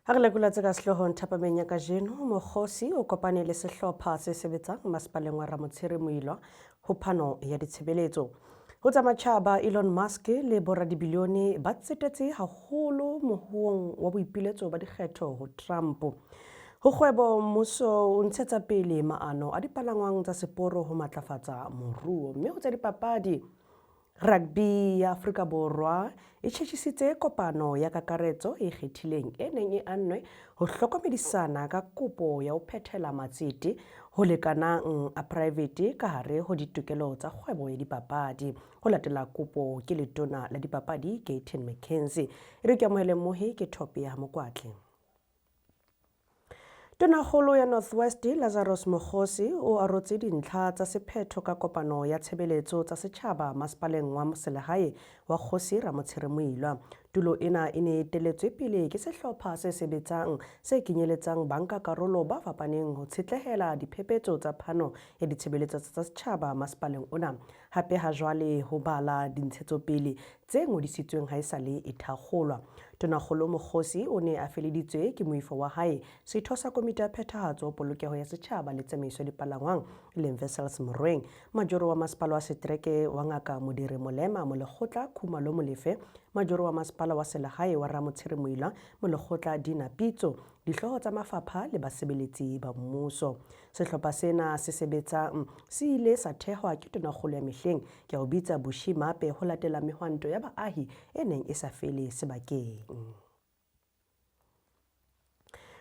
Ha re lekola tse ka sehloohong thapameng ya kajeno, Mokgosi o kopane le sehlopha se sebetsang masepaleng wa Ramotshere Moiloa ho phano ya ditshebeletso. Ho tsa matjhaba, Elon Musk le bora-Dibillion ba tsetetse haholo moohong wa boipiletso ba dikgetho ho Trump. Ho kgwebo, Mmuso o ntshetsapele maano a dipalangwang tsa seporo ho matlafatsa moruo. Mme ho tsa dipapadi, Rugby ya Afrika Borwa e tjhetjhisitse kopano ya kakaretso e ikgethileng e neng e annwe ho hlokomedisana ka kopo ya ho phethela matsete ho lekanang a private ka hare ho ditokelo tsa kgwebo ya dipapadi. Ho latela kopo ke letona la dipapadi Gaten McKenzie. E re ke amohele mohi ke Reethabile Mokoatle. Tonakgolo ya Northwest Mokgosi o arotse dintlha tsa sephetho ka kopano ya tshebeletso tsa setjhaba masepaleng wa selehae wa Mokgosi Ramotshere Moiloa. Tulo ena e ne teletswe pele ke sehlopha se sebetsang se kenyeletsang bankakarolo ba fapaneng ho tshetlehela diphephetso tsa phano ya ditshebeletso tsa setjhaba masepaleng ona. Hape ha jwale ho bala dintshetsapele tse ngodisitsweng haesale e thakgolwa. Tonakgolo Mokgosi o ne a feleditswe ke moifo wa hae setho sa komiti ya phethahatso polokeho ya setjhaba le tsamaiso ya dipalangwang le Wessels Morueng. Majoro wa masepala wa setereke wa Ngaka Modiri Molema Molekgotla Khumalo Molefe, majoro wa masepala wa selehae wa Ramotshere Moiloa Molekgotla Dina Pitso, dihlooho tsa mafapha le basebeletsi ba mmuso. Sehlopha sena se sebetsang se ile sa thehwa ke tonakgolo ya mehleng ke ho bitsa boshimape ho latela mehwanto ya baahi e neng e sa fele sebakeng.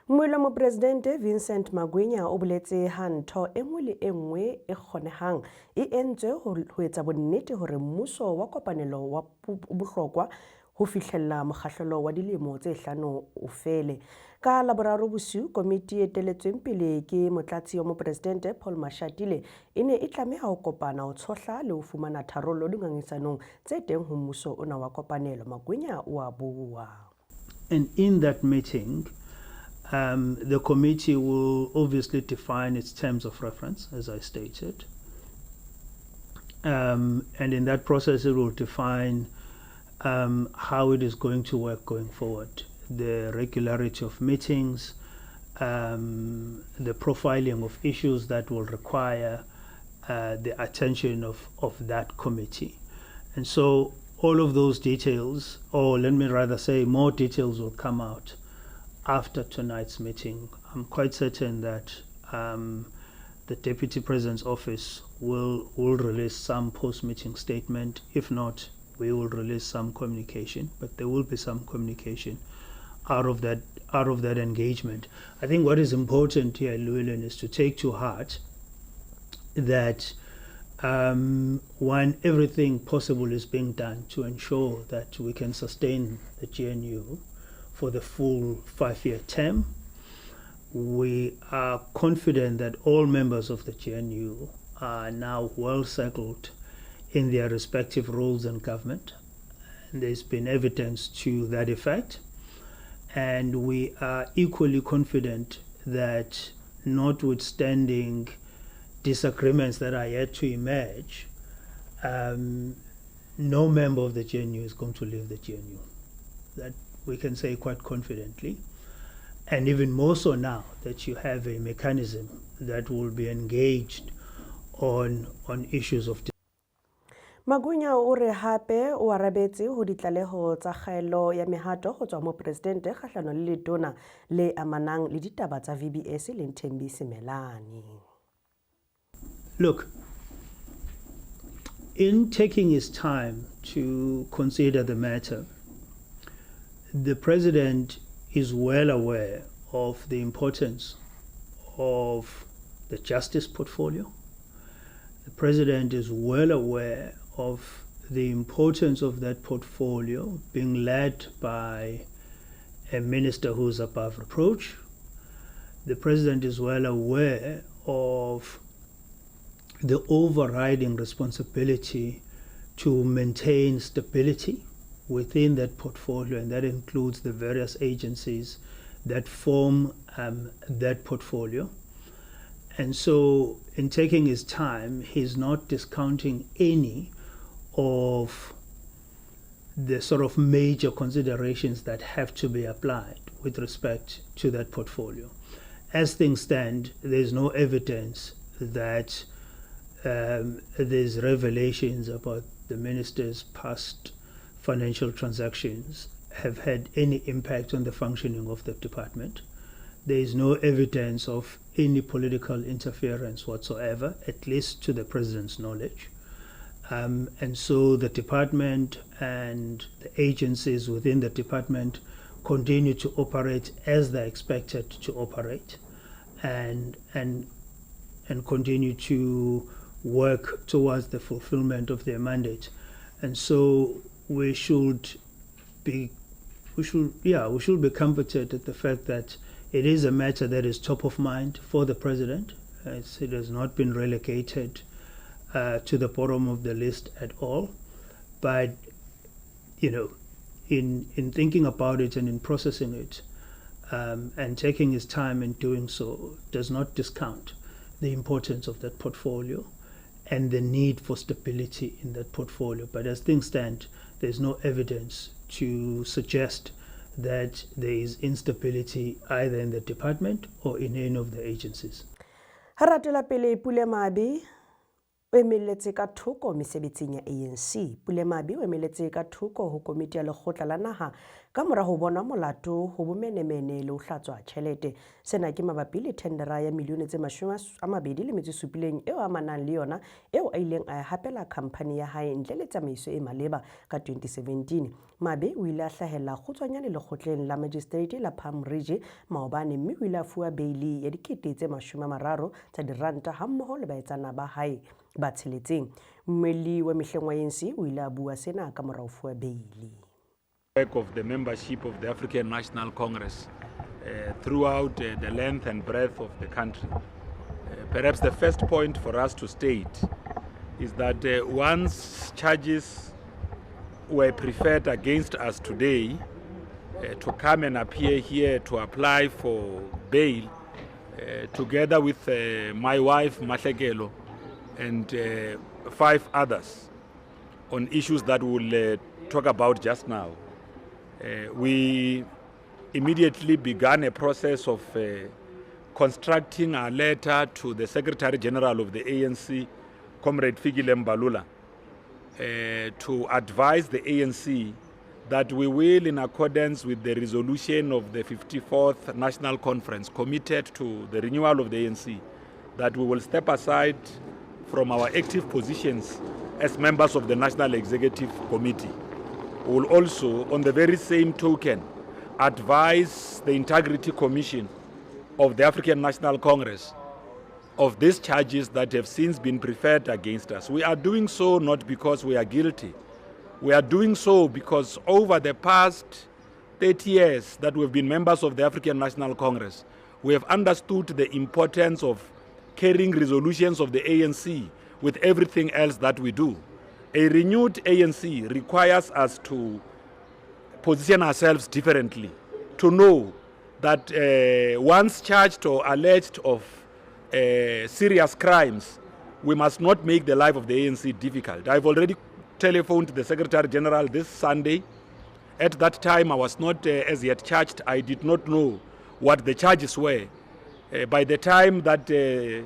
Moiloa Mopresidente Vincent Magwenya o boletse ha ntho enngwe le enngwe e kgonehang e entswe ho etsa bonnete hore mmuso wa kopanelo wa bohlokwa ho fihlella mokgahlelo wa dilemo tse 5 o fele. Ka Laboraro bosiu, komiti e teletsweng pele ke motlatsi wa mopresidente Paul Mashatile e ne e tlameha ho kopana ho tshohla le ho fumana tharollo dingangisanong tse teng ho mmuso ona wa kopanelo. Magwenya o a bua. And in that meeting, the committee will obviously define its terms of reference, as I stated. And in that process, it will define how it is going to work going forward, the regularity of meetings, the profiling of issues that will require the attention of that committee. And so all of those details, or let me rather say more details, will come out after tonight's meeting. I'm quite certain that the Deputy President's office will release some post-meeting statement. If not, we will release some communication, but there will be some communication out of that engagement. I think what is important here, Llewellyn, is to take to heart that when everything possible is being done to ensure that we can sustain the GNU for the full 5-year term, we are confident that all members of the GNU are now well settled in their respective roles in government. And there's been evidence to that effect. And we are equally confident that, notwithstanding disagreements that are yet to emerge, no member of the GNU is going to leave the GNU. That we can say quite confidently. And even more so now that you have a mechanism that will be engaged on issues of Magwenya o re hape o arabetse ho ditlaleho tsa kgaelo ya mehato ho tswa mo presidente kgahlano le letona le amanang le ditaba tsa VBS le Thembi Simelane. Look, in taking his time to consider the matter, the president is well aware of the importance of the justice portfolio. The president is well aware of the importance of that portfolio being led by a minister who's above reproach. The president is well aware of the overriding responsibility to maintain stability within that portfolio, and that includes the various agencies that form that portfolio. And so in taking his time, he's not discounting any of the sort of major considerations that have to be applied with respect to that portfolio. As things stand, there's no evidence that there's revelations about the minister's past financial transactions have had any impact on the functioning of the department. There is no evidence of any political interference whatsoever, at least to the president's knowledge. And so the department and the agencies within the department continue to operate as they're expected to operate, and continue to work towards the fulfillment of their mandate. And so we should be comforted at the fact that it is a matter that is top of mind for the president. It has not been relegated to the bottom of the list at all. But, in thinking about it and in processing it, and taking his time in doing so, does not discount the importance of that portfolio and the need for stability in that portfolio. But as things stand, there's no evidence to suggest that there is instability either in the department or in any of the agencies. o emeletse ka thoko mesebetsing ya ANC. Pulemabi o emeletse ka thoko ho komiti ya lekgotla la naha ka mora ho bona molato ho bomenemene le ho hlatswa tjhelete. Sena ke mabapi le tendera ya milione tse 27 eo amanang le yona eo a ileng a hapela khampani ya hae ntle le tsamaiso e maleba ka 2017. Mabe o ile a hlahella kgutswanyane lekgotleng la magistrate la Palm Ridge maobane mme o ile a fuwa beili ya dikete tse 30 tsa diranta hammoho le baetsana ba hae ba tsheletseng. Mmeli wa mehleng wa ANC o ile a bua sena ka mora ho fuwa beili. Of the membership of the African National Congress throughout the length and breadth of the country. Perhaps the first point for us to state is that once charges were preferred against us today, to come and appear here to apply for bail together with my wife Mahlekelo and 5 others on issues that we'll talk about just now. We immediately began a process of constructing a letter to the Secretary General of the ANC, Comrade Fikile Mbalula, to advise the ANC that we will, in accordance with the resolution of the 54th National Conference committed to the renewal of the ANC, that we will step aside from our active positions as members of the National Executive Committee. We will also, on the very same token, advise the Integrity Commission of the African National Congress of these charges that have since been preferred against us. We are doing so not because we are guilty. We are doing so because over the past 30 years that we've been members of the African National Congress, we have understood the importance of carrying resolutions of the ANC with everything else that we do. A renewed ANC requires us to position ourselves differently, to know that once charged or alleged of serious crimes, we must not make the life of the ANC difficult. I've already telephoned the Secretary General this Sunday. At that time, I was not as yet charged. I did not know what the charges were. By the time that the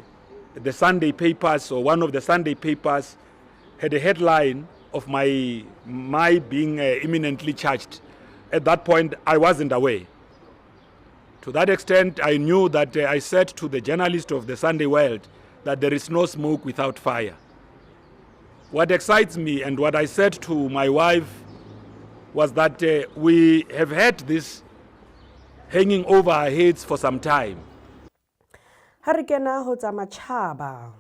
Sunday papers, or one of the Sunday papers, had a headline of my being imminently charged, at that point I wasn't aware. To that extent, I knew that I said to the journalist of the Sunday World that there is no smoke without fire. What excites me and what I said to my wife was that we have had this hanging over our heads for some time. Harikena ho tsa matjhaba.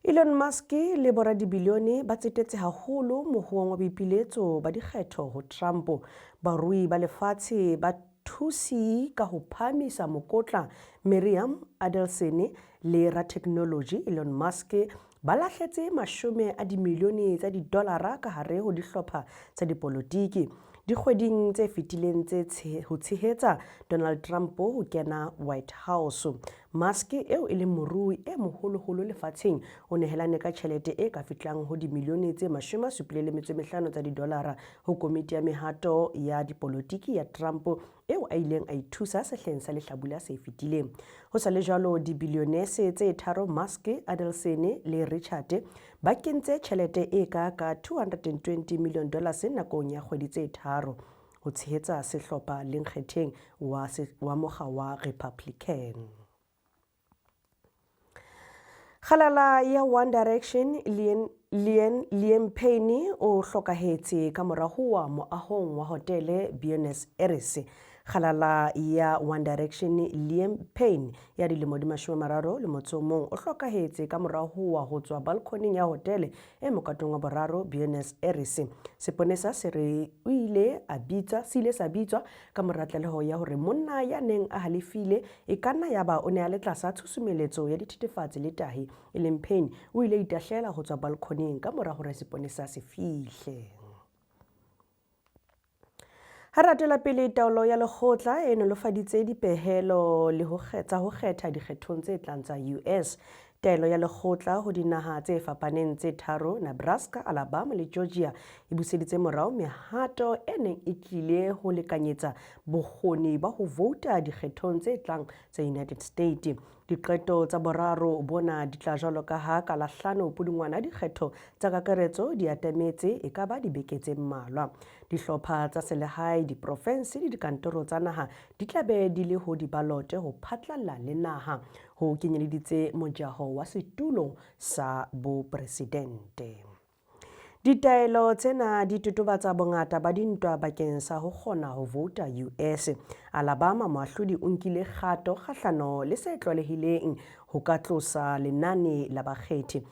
Elon Musk le bora-Dibillion ba tsetetse haholo moohong wa boipiletso ba dikgetho ho Trump. Barui ba lefatshe ba thusi ka ho phamisa mokotla Miriam Adelson le ra-technology Elon Musk ba lahletse $10 milione tsa didolara ka hare ho dihlopha tsa dipolotiki. dikgweding tse fetileng ho tshehetsa Donald Trump ho kena White House. Musk eo e leng morui e moholoholo lefatsheng o nehelane ka tjhelete e ka fihlang ho dimilione tse 75 tsa didolara ho komiti ya mehato ya dipolotiki ya Trump eo a ileng a ithusa sehleng sa lehlabula se fetileng. Ho sa le jwalo dibilionese tse tharo Musk, Adelson le Richard ba kentse tjhelete e ka $220 million nakong ya kgwedi tse tharo ho tshehetsa sehlopha le nkgetheng wa mokga wa Republican. Khalala ya One Direction Liam Payne o hlokahetse ka morao wa moahong wa hotele Buenos Aires. Khalala ya One Direction Liam Payne ya dilemo di 31 o hlokahetse ka morao wa ho tswa balkoning ya hotele e mokatong wa boraro Buenos Aires. Seponesa se re o ile a sa bitswa ka moratlaleho ya hore monna ya neng a halefile e kanna yaba o ne a le tlasa tshusumeletso ya dithethefatsi le tahi. Liam Payne o ile itahlela ho tswa balkoning ka morao hore seponesa se fihle. Ha ratela pele taolo ya lekgotla e nolofaditse dipehelo le ho kgetha dikgethong tse tlang tsa US. Taelo ya lekgotla ho dinaha tse fapaneng tse tharo Nebraska, Alabama le Georgia e buseditse morao mehato e neng e tlile ho lekanyetsa bokgoni ba ho vouta dikgethong tse tlang tsa United States. Dikgetho tsa boraro bona di tla jwalo ka ha ka la 5 Pudungwana dikgetho tsa kakaretso di atametse e ka ba dibeke tse mmalwa. Dihlopha tsa selehae, diprovense le dikantoro tsa naha di tla be di le ho dibalote ho phatlalla le naha ho kenyeleditse mojaho wa setulo sa bopresidente. Ditaelo tsena di totobatsa bongata ba dintwa bakeng sa ho kgona ho vouta US. Alabama moahlodi o nkile kgato kgahlano le se tlwaelehileng ho ka tlosa lenane la bakgethi.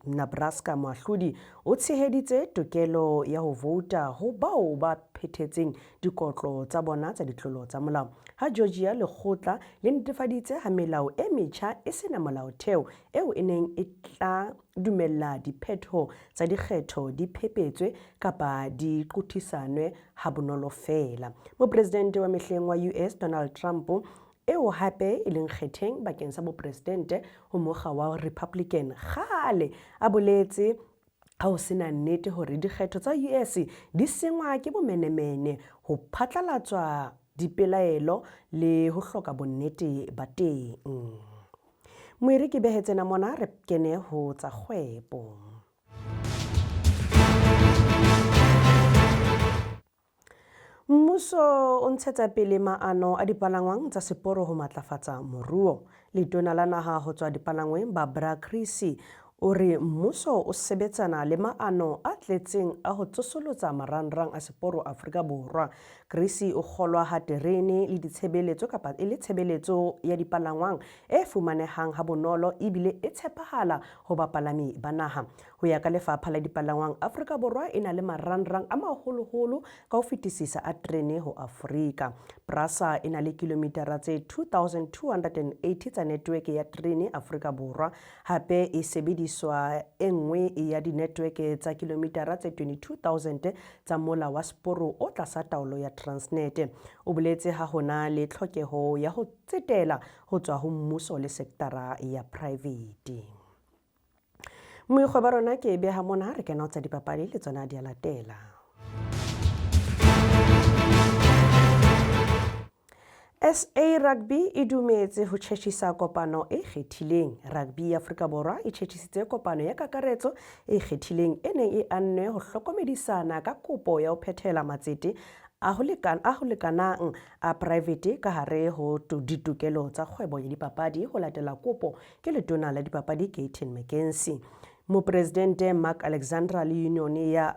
Nebraska moahlodi o tsheheditse tokelo ya ho vouta ho bao ba phethetseng dikotlo tsa bona tsa ditlolo tsa molao. Ha Georgia lekgotla le netefaditse ha melao e metjha e sena molaotheo eo e neng e tla dumella diphetho tsa dikgetho di phepetswe kapa di qothisanwe ha bonolo fela. Mopresidente wa mehleng wa US Donald Trump eo hape e leng kgetheng bakeng sa bopresidente ho mokga wa Republican kgale a boletse ha ho sena nnete hore dikgetho tsa US di sengwa ke bomenemene ho phatlalatswa dipelaelo le ho hloka bonnete ba teng. Moiri ke behetse na mona re kene ho tsa kgwebo. Mmuso o ntshetsapele maano a dipalangwang tsa seporo ho matlafatsa moruo. Letona la naha ho tswa dipalangweng Barbara Creecy o re mmuso o sebetsana le maano a tletseng a ho tsosolotsa marangrang a seporo Afrika Borwa. Creecy o kgolwa ha terene le ditshebeletso kapa e le tshebeletso ya dipalangwang e fumanehang ha bonolo ebile e tshepahala ho bapalami ba naha. Ho ya ka lefapha la dipalangwang, Afrika Borwa e na le marangrang a maholoholo ka ho fetisisa a terene ho Afrika. Prasa e na le kilometara tse 2280 tsa network ya terene Afrika Borwa. Hape e sebediswa e nngwe ya di-network tsa kilometara tse 22,000 tsa mola wa seporo o tlasa taolo ya Transnet. O boletse ha hona le tlhokeho ya ho tsetela ho tswa ho mmuso le sektara ya private. Moikgwe ba rona ke beha mona re kena ho tsa dipapadi le tsona di a latela. SA Rugby e dumetse ho tjhetjhisa kopano e ikgethileng. Rugby ya Afrika Borwa e tjhetjhisitse kopano ya kakaretso e ikgethileng e neng e anne ho hlokomedisana ka kopo ya ho phethela matsete a ho lekanang a private ka hare ho ditokelo tsa kgwebo ya dipapadi ho latela kopo ke letona la dipapadi Gaten McKenzie. Mopresidente Mark Alexandra le Union ya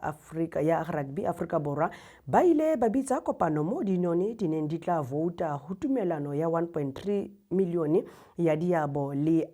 Rugby Afrika Borwa ba ile ba bitsa kopano mo di-union di neng di tla vouta ho tumelano ya 1.3 milione ya diabo le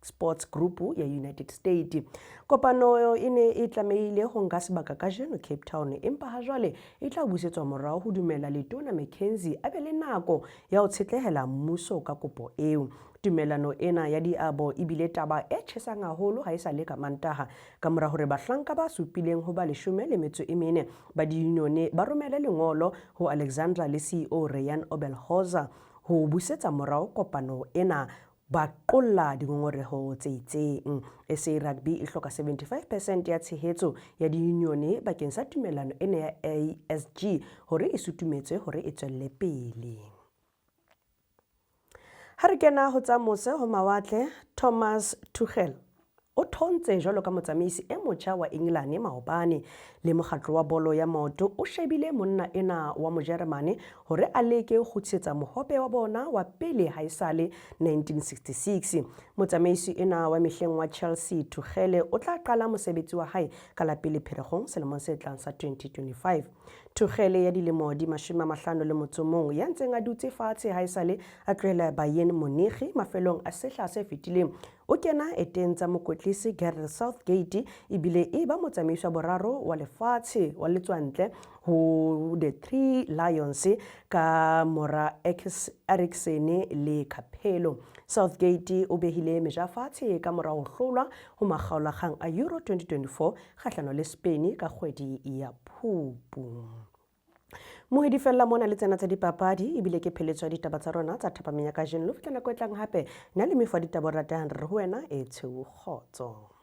Sports Group ya United States. Kopano e ne e tlameile ho nka sebaka ka jeno Cape Town, empa ha jwale e tla busetswa morao ho dumela letona Mckenzie a be le nako ya ho tshetlehela mmuso ka kopo eo. Tumelano ena ya diabo e bile taba e tjhesang haholo ha esale ka Mantaha ka mora hore bahlanka ba supileng ho ba 14 ba diunione ba romela lengolo ho Alexandra le CEO Ryan Obelhoza ho busetsa morao kopano ena ba qolla dingongoreho tse itseng. SA Rugby e hloka 75% ya tshehetso ya diunione bakeng sa tumelano ena ya ASG hore e sutumetswe hore e tswelle pele. Ha re kena ho tsa mose ho mawatle, Thomas Tuchel o thontse jwalo ka motsamaisi e motjha wa England maobane le mokgatlo wa bolo ya maoto o shebile monna ena wa Mojeremane hore a leke ho kgutlisetsa mohope wa bona wa pele ha esale 1966. Motsamaisi ena wa mehleng wa Chelsea Tuchel o tla qala mosebetsi wa hae ka la pele Pherekgong selemong se tlang sa 2025. Tuchel ya dilemo di 51 ya ntseng a dutse fatshe ha esale a tlohela Bayern Munich mafelong a sehla se fetileng. O kena eteng tsa mokotlisi Gareth Southgate ebile e ba motsamaisi wa boraro wa lefatshe wa letswantle ho the Three Lions ka mora Eriksen le Capello. Southgate o behile meja fatshe ka mora ho hlolwa ho makgaolakgang a Euro 2024 kgahlano le Spain ka kgwedi ya Phupu. Mohedi fella mona le tsena tsa dipapadi ebile ke pheletso ya ditaba tsa rona tsa thapameng ya kajeno le fihla nako e tlang hape nna le mefa ditaba ratang re ho wena e tsheu kgotso.